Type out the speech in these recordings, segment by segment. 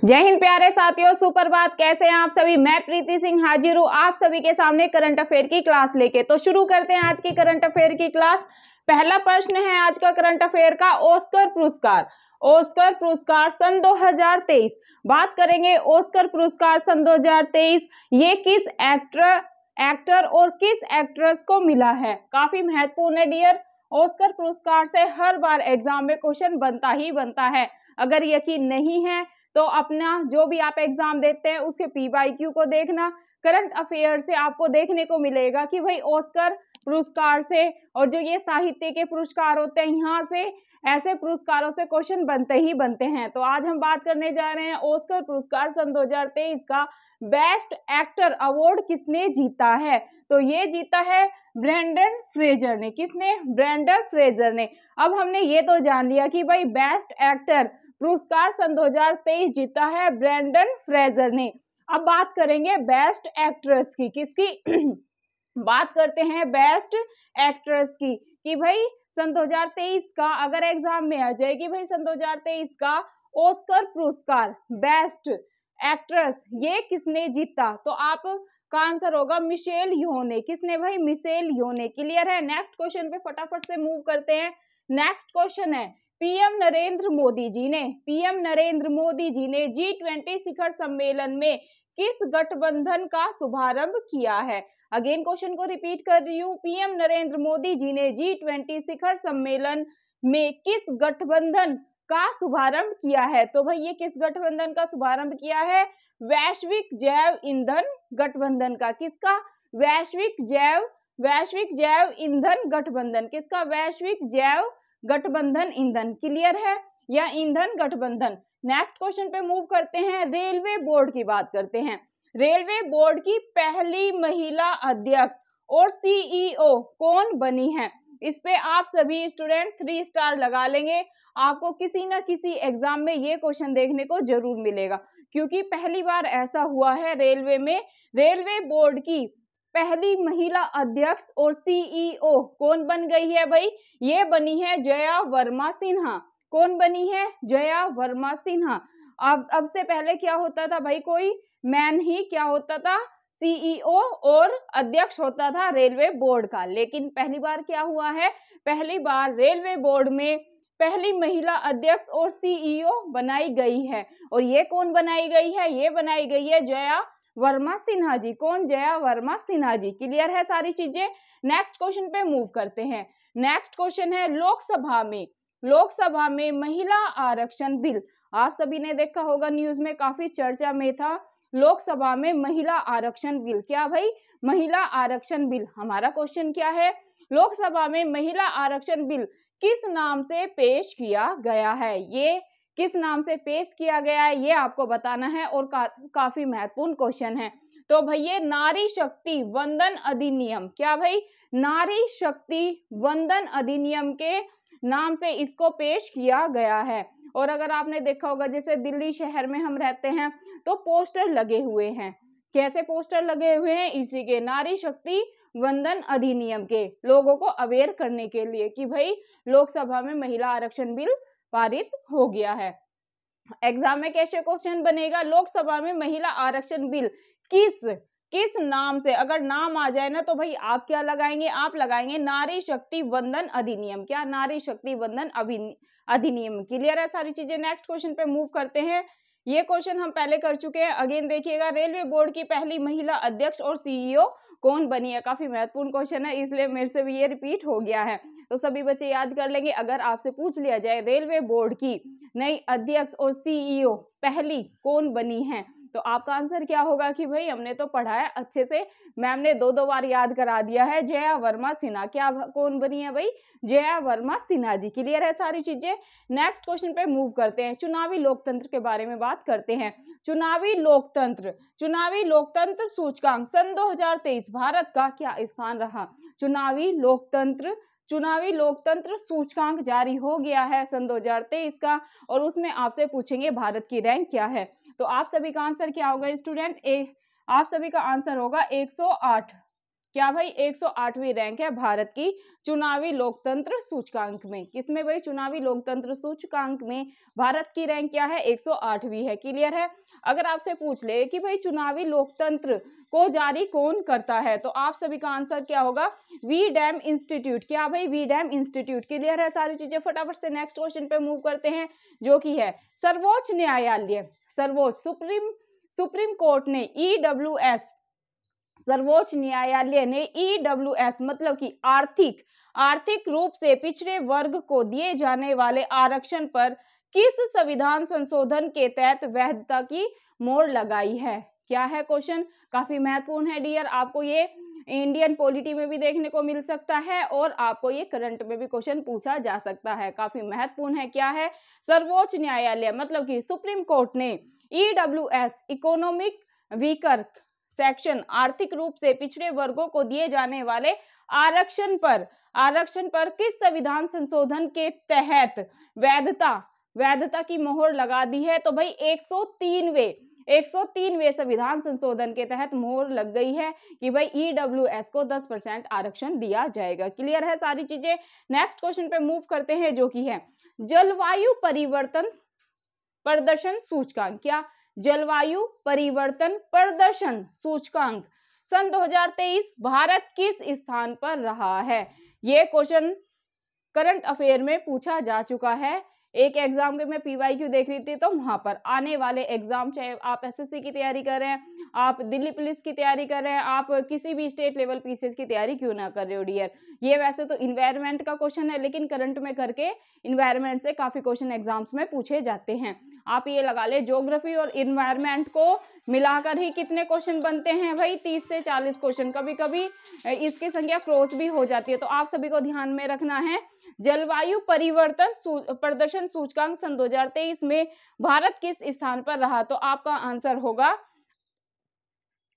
जय हिंद प्यारे साथियों, सुप्रभात। कैसे हैं आप सभी। मैं प्रीति सिंह हाजिर हूँ आप सभी के सामने करंट अफेयर की क्लास लेके। तो शुरू करते हैं आज की करंट अफेयर की क्लास। पहला प्रश्न है आज का करंट अफेयर का, ऑस्कर पुरस्कार। ऑस्कर पुरस्कार सन 2023। बात करेंगे ऑस्कर पुरस्कार सन 2023, ये किस एक्टर और किस एक्ट्रेस को मिला है। काफी महत्वपूर्ण है डियर। ऑस्कर पुरस्कार से हर बार एग्जाम में क्वेश्चन बनता ही बनता है। अगर यकीन नहीं है तो अपना जो भी आप एग्जाम देते हैं उसके पीवाईक्यू को देखना। करंट अफेयर से आपको देखने को मिलेगा कि भाई ऑस्कर पुरस्कार से और जो ये साहित्य के पुरस्कार होते हैं, यहाँ से ऐसे पुरस्कारों से क्वेश्चन बनते ही बनते हैं। तो आज हम बात करने जा रहे हैं ऑस्कर पुरस्कार सन 2023 का बेस्ट एक्टर अवार्ड किसने जीता है। तो ये जीता है ब्रेंडन फ्रेजर ने। किसने? ब्रेंडन फ्रेजर ने। अब हमने ये तो जान लिया कि भाई बेस्ट एक्टर पुरस्कार सन 2023 जीता है ब्रेंडन फ्रेजर ने। अब बात करेंगे बेस्ट एक्ट्रेस की। किसकी? बात करते हैं बेस्ट एक्ट्रेस की कि भाई सन 2023 का अगर एग्जाम में आ जाए कि भाई सन 2023 का ऑस्कर पुरस्कार बेस्ट एक्ट्रेस ये किसने जीता, तो आप का आंसर होगा मिशेल येओह ने। किसने भाई? मिशेल येओह ने। क्लियर है। नेक्स्ट क्वेश्चन पे फटाफट से मूव करते हैं। नेक्स्ट क्वेश्चन है, पीएम नरेंद्र मोदी जी ने G20 शिखर सम्मेलन में किस गठबंधन का शुभारंभ किया है। अगेन क्वेश्चन को रिपीट कर रही हूँ, पीएम नरेंद्र मोदी जी ने G20 शिखर सम्मेलन में किस गठबंधन का शुभारंभ किया है। तो भाई ये किस गठबंधन का शुभारंभ किया है? वैश्विक जैव ईंधन गठबंधन का। किसका? वैश्विक जैव ईंधन गठबंधन। किसका? वैश्विक जैव गठबंधन ईंधन। क्लियर है, या ईंधन गठबंधन। नेक्स्ट क्वेश्चन पे मूव करते हैं। रेलवे बोर्ड की बात करते हैं। रेलवे बोर्ड की पहली महिला अध्यक्ष और सीईओ कौन बनी है। इस पे आप सभी स्टूडेंट 3 स्टार लगा लेंगे। आपको किसी न किसी एग्जाम में ये क्वेश्चन देखने को जरूर मिलेगा, क्योंकि पहली बार ऐसा हुआ है रेलवे में। रेलवे बोर्ड की पहली महिला अध्यक्ष और सीईओ कौन बन गई है भाई? ये बनी है जया वर्मा सिन्हा। कौन बनी है? जया वर्मा सिन्हा। अब से पहले क्या होता था भाई, कोई मैन ही क्या होता था? सीईओ और अध्यक्ष होता था रेलवे बोर्ड का। लेकिन पहली बार क्या हुआ है? पहली बार रेलवे बोर्ड में पहली महिला अध्यक्ष और सीईओ बनाई गई है। और ये कौन बनाई गई है? ये बनाई गई है जया वर्मा सिन्हा जी। कौन? जया वर्मा सिन्हा जी। क्लियर है सारी चीजें। नेक्स्ट क्वेश्चन पे मूव करते हैं। नेक्स्ट क्वेश्चन है, लोकसभा में महिला आरक्षण बिल। आप सभी ने देखा होगा, न्यूज में काफी चर्चा में था। लोकसभा में महिला आरक्षण बिल। क्या भाई? महिला आरक्षण बिल। हमारा क्वेश्चन क्या है? लोकसभा में महिला आरक्षण बिल किस नाम से पेश किया गया है। ये किस नाम से पेश किया गया है ये आपको बताना है, और काफी महत्वपूर्ण क्वेश्चन है। तो भैया नारी शक्ति वंदन अधिनियम। क्या भाई? नारी शक्ति वंदन अधिनियम के नाम से इसको पेश किया गया है। और अगर आपने देखा होगा, जैसे दिल्ली शहर में हम रहते हैं तो पोस्टर लगे हुए हैं। कैसे पोस्टर लगे हुए हैं? इसी के नारी शक्ति वंदन अधिनियम के, लोगों को अवेयर करने के लिए कि भाई लोकसभा में महिला आरक्षण बिल पारित हो गया है। एग्जाम में कैसे क्वेश्चन बनेगा? लोकसभा में महिला आरक्षण बिल किस नाम से, अगर नाम आ जाए ना तो भाई आप क्या लगाएंगे? आप लगाएंगे नारी शक्ति वंदन अधिनियम। क्या? नारी शक्ति वंदन अधिनियम। क्लियर है सारी चीजें। नेक्स्ट क्वेश्चन पे मूव करते हैं। ये क्वेश्चन हम पहले कर चुके हैं। अगेन देखिएगा, रेलवे बोर्ड की पहली महिला अध्यक्ष और सीईओ कौन बनी है। काफी महत्वपूर्ण क्वेश्चन है, इसलिए मेरे से भी ये रिपीट हो गया है, तो सभी बच्चे याद कर लेंगे। अगर आपसे पूछ लिया जाए रेलवे बोर्ड की नई अध्यक्ष और सीईओ पहली कौन बनी है, तो आपका आंसर क्या होगा कि भाई हमने तो पढ़ा है अच्छे से, मैम ने 2 बार याद करा दिया है, जया वर्मा सिन्हा। क्या कौन बनी है भाई? जया वर्मा सिन्हा जी। क्लियर है सारी चीजें। नेक्स्ट क्वेश्चन पे मूव करते हैं। चुनावी लोकतंत्र के बारे में बात करते हैं। चुनावी लोकतंत्र सूचकांक सन 2023 भारत का क्या स्थान रहा। चुनावी लोकतंत्र सूचकांक जारी हो गया है सन 2023 का, और उसमें आपसे पूछेंगे भारत की रैंक क्या है। तो आप सभी का आंसर क्या होगा स्टूडेंट? आप सभी का आंसर होगा 108। क्या भाई 108वीं रैंक है भारत की चुनावी लोकतंत्र सूचकांक में। किसमें भाई? चुनावी लोकतंत्र सूचकांक में भारत की रैंक क्या है? 108वीं है। क्लियर है? अगर आपसे पूछ ले कि भाई चुनावी लोकतंत्र को जारी कौन करता है, तो आप सभी का आंसर क्या होगा? वी डैम इंस्टीट्यूट। क्या भाई? वी डैम इंस्टीट्यूट। क्लियर है सारी चीजें? फटाफट से नेक्स्ट क्वेश्चन पे मूव करते हैं, जो कि है सर्वोच्च न्यायालय, सर्वोच्च सुप्रीम कोर्ट ने EWS, सर्वोच्च न्यायालय ने EWS मतलब कि आर्थिक रूप से पिछड़े वर्ग को दिए जाने वाले आरक्षण पर किस संविधान संशोधन के तहत वैधता की मोहर लगाई है? क्या है क्वेश्चन? काफी महत्वपूर्ण है डियर। आपको ये इंडियन पॉलिटी में भी देखने को मिल सकता है और आपको ये करंट में भी क्वेश्चन पूछा जा सकता है। काफी महत्वपूर्ण है। क्या है? सर्वोच्च न्यायालय मतलब कि सुप्रीम कोर्ट ने EWS, इकोनॉमिक वीकर सेक्शन, आर्थिक रूप से पिछड़े वर्गों को दिए जाने वाले आरक्षण पर किस संविधान संशोधन के तहत वैधता की मोहर लगा दी है? तो भाई 103वें संविधान संशोधन के तहत मोहर लग गई है कि भाई EWS को 10% आरक्षण दिया जाएगा। क्लियर है सारी चीजें? नेक्स्ट क्वेश्चन पे मूव करते हैं, जो कि है जलवायु परिवर्तन प्रदर्शन सूचकांक। क्या? जलवायु परिवर्तन प्रदर्शन सूचकांक सन 2023 भारत किस स्थान पर रहा है? ये क्वेश्चन करंट अफेयर में पूछा जा चुका है। एक एग्जाम के मैं PYQ देख रही थी, तो वहां पर आने वाले एग्जाम, चाहे आप SSC की तैयारी कर रहे हैं, आप दिल्ली पुलिस की तैयारी कर रहे हैं, आप किसी भी स्टेट लेवल PCS की तैयारी क्यों ना कर रहे हो डियर, ये वैसे तो इन्वायरमेंट का क्वेश्चन है, लेकिन करंट में करके इन्वायरमेंट से काफी क्वेश्चन एग्जाम्स में पूछे जाते हैं। आप ये लगा ले, ज्योग्राफी और इन्वायरमेंट को मिलाकर ही कितने क्वेश्चन बनते हैं भाई? 30 से 40 क्वेश्चन। कभी कभी इसकी संख्या क्रॉस भी हो जाती है, तो आप सभी को ध्यान में रखना है। जलवायु परिवर्तन प्रदर्शन सूचकांक सन 2023 में भारत किस स्थान पर रहा? तो आपका आंसर होगा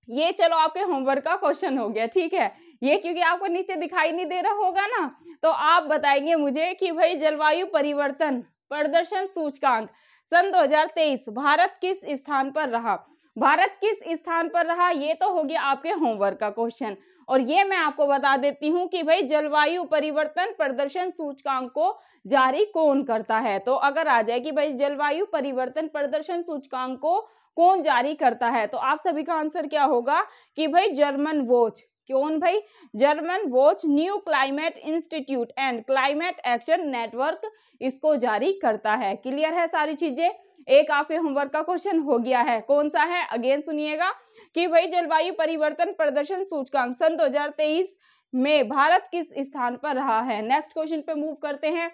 ये। चलो आपके होमवर्क का क्वेश्चन हो गया, ठीक है। ये क्योंकि आपको नीचे दिखाई नहीं दे रहा होगा ना, तो आप बताएंगे मुझे कि भाई जलवायु परिवर्तन प्रदर्शन सूचकांक सन 2023 भारत किस स्थान पर रहा? भारत किस स्थान पर रहा, ये तो हो गया आपके होमवर्क का क्वेश्चन। और ये मैं आपको बता देती हूँ कि भाई जलवायु परिवर्तन प्रदर्शन सूचकांक को जारी कौन करता है। तो अगर आ जाए कि भाई जलवायु परिवर्तन प्रदर्शन सूचकांक को कौन जारी करता है, तो आप सभी का आंसर क्या होगा कि भाई जर्मन वॉच। कौन भाई? German watch new climate institute and climate action network इसको जारी करता है। क्लियर है सारी चीजें? एक आपके होमवर्क का क्वेश्चन हो गया है। कौन सा है? अगेन सुनिएगा कि भाई जलवायु परिवर्तन प्रदर्शन सूचकांक सन 2023 में भारत किस स्थान पर रहा है। नेक्स्ट क्वेश्चन पे मूव करते हैं,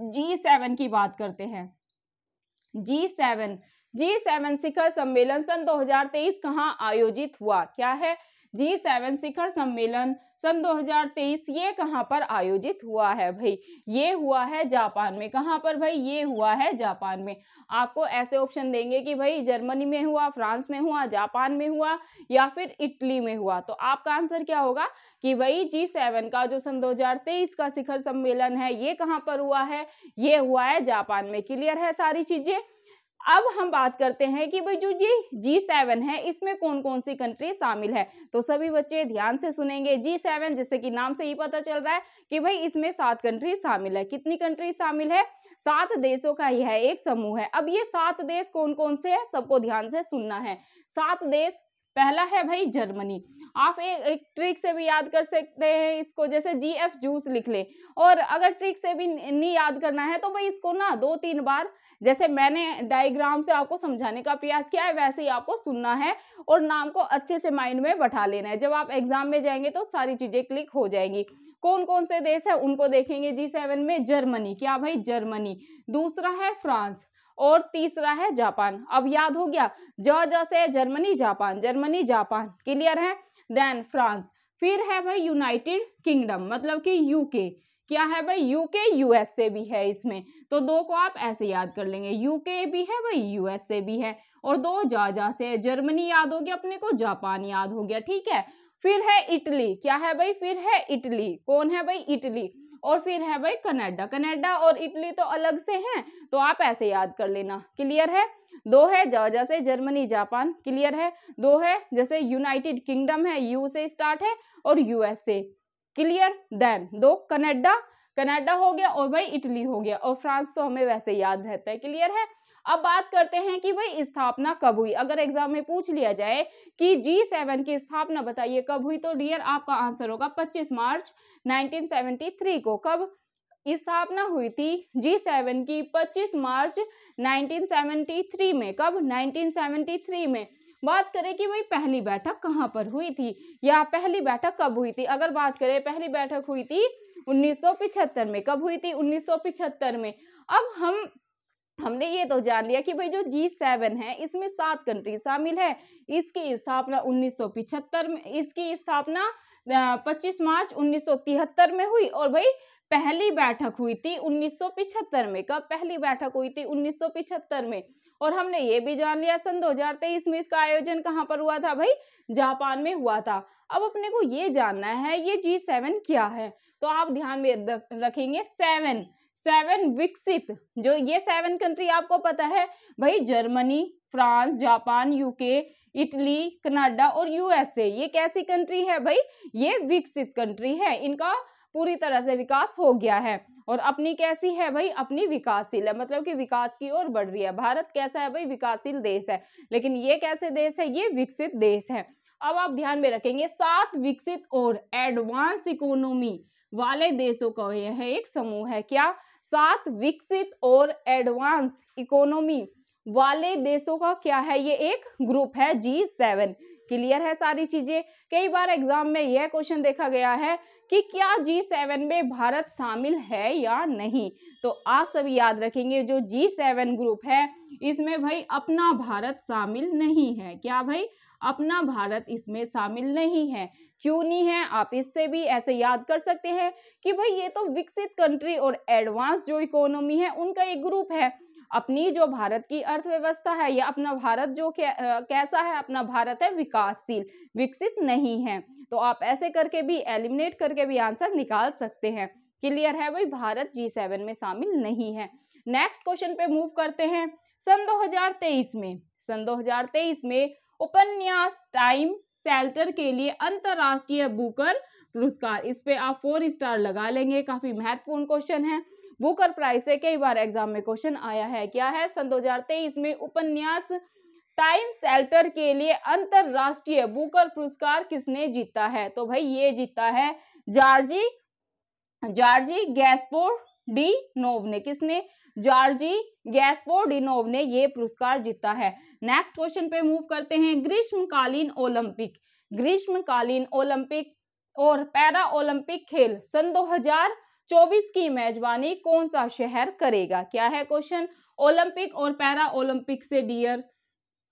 G7 की बात करते हैं। G7 शिखर सम्मेलन सन 2023 कहाँ आयोजित हुआ? क्या है? G7 शिखर सम्मेलन सन 2023 ये कहाँ पर आयोजित हुआ है भाई? ये हुआ है जापान में। कहाँ पर भाई? ये हुआ है जापान में। आपको ऐसे ऑप्शन देंगे कि भाई जर्मनी में हुआ, फ्रांस में हुआ, जापान में हुआ या फिर इटली में हुआ। तो आपका आंसर क्या होगा कि भाई G7 का जो सन 2023 का शिखर सम्मेलन है ये कहाँ पर हुआ है? ये हुआ है जापान में। क्लियर है सारी चीजें? अब हम बात करते हैं कि भाई जो G7 है इसमें कौन कौन सी कंट्री शामिल है। तो सभी बच्चे ध्यान से सुनेंगे। G7 जैसे कि नाम से ही पता चल रहा है कि भाई इसमें 7 कंट्री शामिल है। कितनी कंट्री शामिल है? 7 देशों का यह एक समूह है। अब ये 7 देश कौन कौन से है, सबको ध्यान से सुनना है। 7 देश, पहला है भाई जर्मनी। आप एक ट्रिक से भी याद कर सकते हैं इसको, जैसे GF जूस लिख ले। और अगर ट्रिक से भी नहीं याद करना है तो भाई इसको ना 2-3 बार, जैसे मैंने डायग्राम से आपको समझाने का प्रयास किया है, वैसे ही आपको सुनना है और नाम को अच्छे से माइंड में बैठा लेना है। जब आप एग्जाम में जाएंगे तो सारी चीजें क्लिक हो जाएंगी। कौन कौन से देश है उनको देखेंगे। G7 में जर्मनी, क्या भाई? जर्मनी। दूसरा है फ्रांस और तीसरा है जापान। अब याद हो गया, जैसे Germany Japan, Germany Japan. Clear है? Then France. फिर है भाई यूनाइटेड किंगडम मतलब कि यूके। क्या है भाई? यूके USA भी है इसमें। तो 2 को आप ऐसे याद कर लेंगे, यूके भी है भाई, USA भी है। और 2 जा से जर्मनी याद हो गया अपने को, जापान याद हो गया। ठीक है। फिर है इटली। क्या है भाई? फिर है इटली। कौन है भाई? इटली। और फिर है भाई कनाडा। कनाडा और इटली तो अलग से हैं, तो आप ऐसे याद कर लेना। क्लियर है। 2 है जैसे जर्मनी जापान, क्लियर है। 2 है जैसे यूनाइटेड किंगडम है, यू से स्टार्ट है, और USA, clear. Then 2 Canada, Canada हो गया, और भाई इटली हो गया, और फ्रांस तो हमें वैसे याद रहता है, क्लियर है। अब बात करते हैं कि भाई स्थापना कब हुई। अगर एग्जाम में पूछ लिया जाए कि G7 की स्थापना बताइए कब हुई, तो डियर आपका आंसर होगा 25 मार्च 1973 को। कब स्थापना हुई थी G7 की? 25 मार्च 1973 में। कब? 1973 में। बात करें कि भाई पहली बैठक कहाँ पर हुई थी, या पहली बैठक कब हुई थी? अगर बात करें पहली बैठक हुई थी 1975 में। कब हुई थी? 1975 में। अब हमने ये तो जान लिया कि भाई जो G7 है इसमें 7 कंट्री शामिल है। इसकी स्थापना 1975 में, इसकी स्थापना 25 मार्च 1973 में हुई, और भाई पहली बैठक हुई थी 1975 में। कब पहली बैठक हुई थी? 1975 में। और हमने ये भी जान लिया सन 2023 में इसका आयोजन कहाँ पर हुआ था? भाई जापान में हुआ था। अब अपने को ये जानना है ये G7 क्या है, तो आप ध्यान में रखेंगे 7 विकसित, जो ये 7 कंट्री आपको पता है भाई, Germany, France, Japan, UK, Italy, Canada और यूएसए। ये कैसी कंट्री है भाई? ये विकसित कंट्री है, इनका पूरी तरह से विकास हो गया है। और अपनी कैसी है भाई? अपनी विकासशील है, मतलब कि विकास की ओर बढ़ रही है। भारत कैसा है भाई? विकासशील देश है। लेकिन ये कैसे देश है? ये विकसित देश है। अब आप ध्यान में रखेंगे 7 विकसित और एडवांस इकोनॉमी वाले देशों का यह एक समूह है। क्या? 7 विकसित और एडवांस इकोनॉमी वाले देशों का क्या है? ये एक ग्रुप है G7। क्लियर है सारी चीजें। कई बार एग्जाम में यह क्वेश्चन देखा गया है कि क्या G7 में भारत शामिल है या नहीं, तो आप सभी याद रखेंगे जो G7 ग्रुप है इसमें भाई अपना भारत शामिल नहीं है। क्या भाई? अपना भारत इसमें शामिल नहीं है। क्यों नहीं है? आप इससे भी ऐसे याद कर सकते हैं कि भाई ये तो विकसित कंट्री और एडवांस जो इकोनॉमी है उनका एक ग्रुप है। अपनी जो भारत की अर्थव्यवस्था है या अपना भारत जो कैसा है? अपना भारत है विकासशील, विकसित नहीं है। तो आप ऐसे करके भी एलिमिनेट करके भी आंसर निकाल सकते हैं। क्लियर है भाई? भारत G7 में शामिल नहीं है। नेक्स्ट क्वेश्चन पे मूव करते हैं। सन 2023 में उपन्यास टाइम शेल्टर के लिए अंतरराष्ट्रीय बुकर पुरस्कार, इस पे आप 4 स्टार लगा लेंगे। काफी महत्वपूर्ण क्वेश्चन है। बुकर प्राइज से कई बार एग्जाम में क्वेश्चन आया है। क्या है? सन 2023 में उपन्यास टाइम शेल्टर के लिए अंतरराष्ट्रीय बुकर पुरस्कार किसने जीता है? तो भाई ये जीता है जॉर्जी गैस्पारोडिनोव ने। किसने? जॉर्जी गैस्पारोडिनोव ने ये पुरस्कार जीता है। नेक्स्ट क्वेश्चन पे मूव करते हैं। ग्रीष्मकालीन ओलंपिक और पैरा ओलंपिक खेल सन 2024 की मेजबानी कौन सा शहर करेगा? क्या है क्वेश्चन? ओलंपिक और पैरा ओलंपिक से डियर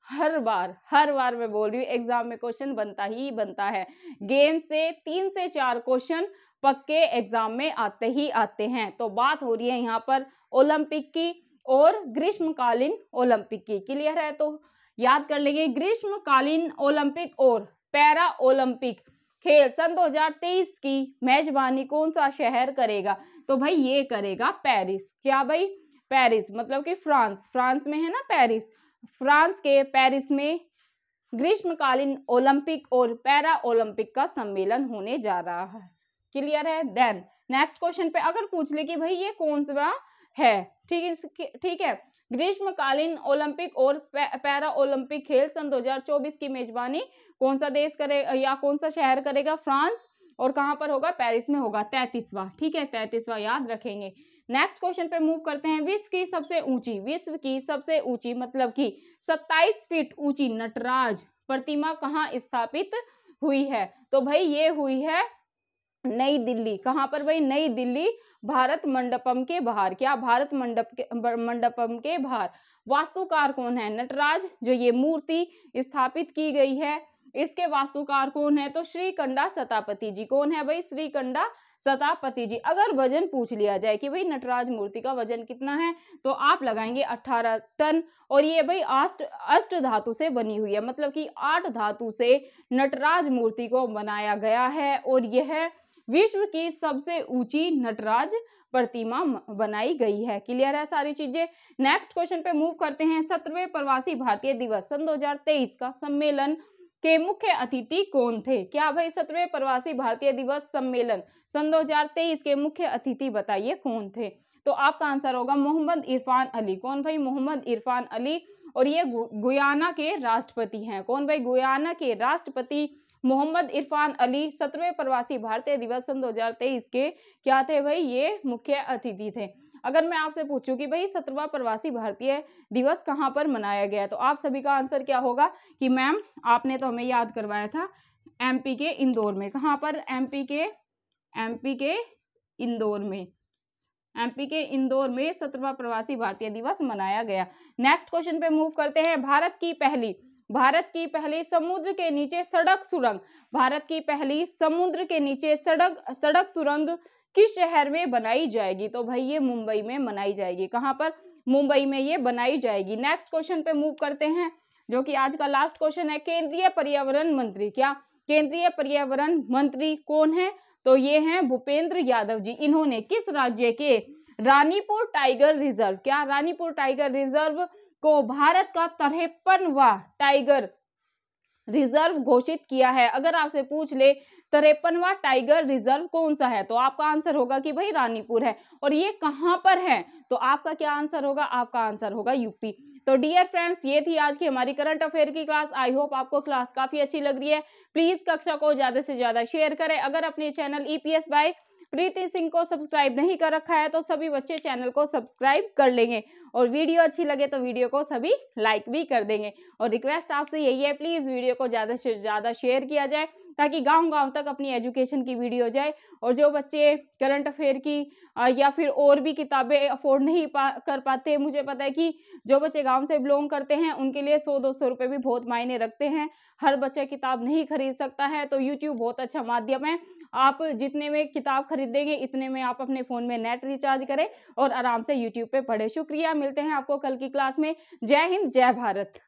हर बार मैं बोल रही हूँ एग्जाम में क्वेश्चन बनता ही बनता है। गेम से 3 से 4 क्वेश्चन पक्के एग्जाम में आते ही आते हैं। तो बात हो रही है यहाँ पर ओलंपिक की और ग्रीष्मकालीन ओलंपिक की। क्लियर है? तो याद कर लेंगे ग्रीष्मकालीन ओलंपिक और पैरा ओलंपिक खेल सन 2023 की मेजबानी कौन सा शहर करेगा? तो भाई ये करेगा पेरिस। क्या भाई? पेरिस, मतलब कि फ्रांस में है ना पेरिस। फ्रांस के पेरिस में ग्रीष्मकालीन ओलंपिक और पैरा ओलंपिक का सम्मेलन होने जा रहा है। क्लियर है? देन नेक्स्ट क्वेश्चन पे अगर पूछ ले कि भाई ये कौन सा है, ठीक है, ग्रीष्मकालीन ओलंपिक और पैरा ओलंपिक खेल सन 2024 की मेजबानी कौन सा देश करेगा या कौन सा शहर करेगा? फ्रांस। और कहां पर होगा? पेरिस में होगा। 33वां, ठीक है, 33वां याद रखेंगे। नेक्स्ट क्वेश्चन पे मूव करते हैं। विश्व की सबसे ऊंची मतलब कि 27 फीट ऊंची नटराज प्रतिमा कहाँ स्थापित हुई है? तो भाई ये हुई है नई दिल्ली। कहां पर भाई? नई दिल्ली, भारत मंडपम के बाहर। क्या? भारत मंडपम के बाहर। वास्तुकार कौन है? नटराज, जो ये मूर्ति स्थापित की गई है इसके वास्तुकार कौन है? तो श्रीकंडा शतापति जी। कौन है भाई? श्रीकंडा शतापति जी। अगर वजन पूछ लिया जाए कि भाई नटराज मूर्ति का वजन कितना है, तो आप लगाएंगे 18 टन। और ये भाई अष्ट धातु से बनी हुई है, मतलब कि 8 धातु से नटराज मूर्ति को बनाया गया है। और यह विश्व की सबसे ऊंची नटराज प्रतिमा बनाई गई है। क्लियर है सारी चीजें। नेक्स्ट क्वेश्चन पे मूव करते हैं। 17वें प्रवासी भारतीय दिवस सन 2023 का सम्मेलन के मुख्य अतिथि कौन थे? क्या भाई 17वें प्रवासी भारतीय दिवस सम्मेलन सन 2023 के मुख्य अतिथि बताइए कौन थे? तो आपका आंसर होगा मोहम्मद इरफान अली। कौन भाई? मोहम्मद इरफान अली। और ये गुयाना के राष्ट्रपति हैं। कौन भाई? गुयाना के राष्ट्रपति मोहम्मद इरफान अली 17वें प्रवासी भारतीय दिवस सन 2023 के क्या थे भाई? ये मुख्य अतिथि थे। अगर मैं आपसे पूछूं कि भाई 17वां प्रवासी भारतीय दिवस कहाँ पर मनाया गया, तो आप सभी का आंसर क्या होगा कि मैम आपने तो हमें याद करवाया था एमपी के इंदौर में। कहाँ पर? एमपी के इंदौर में। एमपी के इंदौर में 17वां प्रवासी भारतीय दिवस मनाया गया। नेक्स्ट क्वेश्चन पे मूव करते हैं। भारत की पहली समुद्र के नीचे सड़क सुरंग, भारत की पहली समुद्र के नीचे सड़क सुरंग किस शहर में बनाई जाएगी? तो भाई ये मुंबई में बनाई जाएगी। कहां पर? मुंबई में ये बनाई जाएगी। नेक्स्ट क्वेश्चन पे मूव करते हैं जो कि आज का लास्ट क्वेश्चन है। केंद्रीय पर्यावरण मंत्री, क्या केंद्रीय पर्यावरण मंत्री कौन है? तो ये हैं भूपेंद्र यादव जी। इन्होंने किस राज्य के रानीपुर टाइगर रिजर्व, क्या रानीपुर टाइगर रिजर्व को भारत का 53वां टाइगर रिजर्व घोषित किया है? अगर आपसे पूछ ले 53वां टाइगर रिजर्व कौन सा है, तो आपका आंसर होगा कि भाई रानीपुर है। और ये कहां पर है? तो आपका क्या आंसर होगा? आपका आंसर होगा यूपी। तो डियर फ्रेंड्स, ये थी आज की हमारी करंट अफेयर की क्लास। आई होप आपको क्लास काफी अच्छी लग रही है। प्लीज कक्षा को ज्यादा से ज्यादा शेयर करें। अगर अपने चैनल ईपीएस बाय प्रीति सिंह को सब्सक्राइब नहीं कर रखा है तो सभी बच्चे चैनल को सब्सक्राइब कर लेंगे, और वीडियो अच्छी लगे तो वीडियो को सभी लाइक भी कर देंगे। और रिक्वेस्ट आपसे यही है, प्लीज वीडियो को ज्यादा से ज्यादा शेयर किया जाए ताकि गांव-गांव तक अपनी एजुकेशन की वीडियो जाए। और जो बच्चे करंट अफेयर की या फिर और भी किताबें अफोर्ड नहीं कर पाते, मुझे पता है कि जो बच्चे गांव से बिलोंग करते हैं उनके लिए 100-200 रुपए भी बहुत मायने रखते हैं। हर बच्चा किताब नहीं खरीद सकता है, तो यूट्यूब बहुत अच्छा माध्यम है। आप जितने में किताब खरीदेंगे इतने में आप अपने फोन में नेट रिचार्ज करें और आराम से यूट्यूब पे पढ़ें। शुक्रिया, मिलते हैं आपको कल की क्लास में। जय हिंद, जय भारत।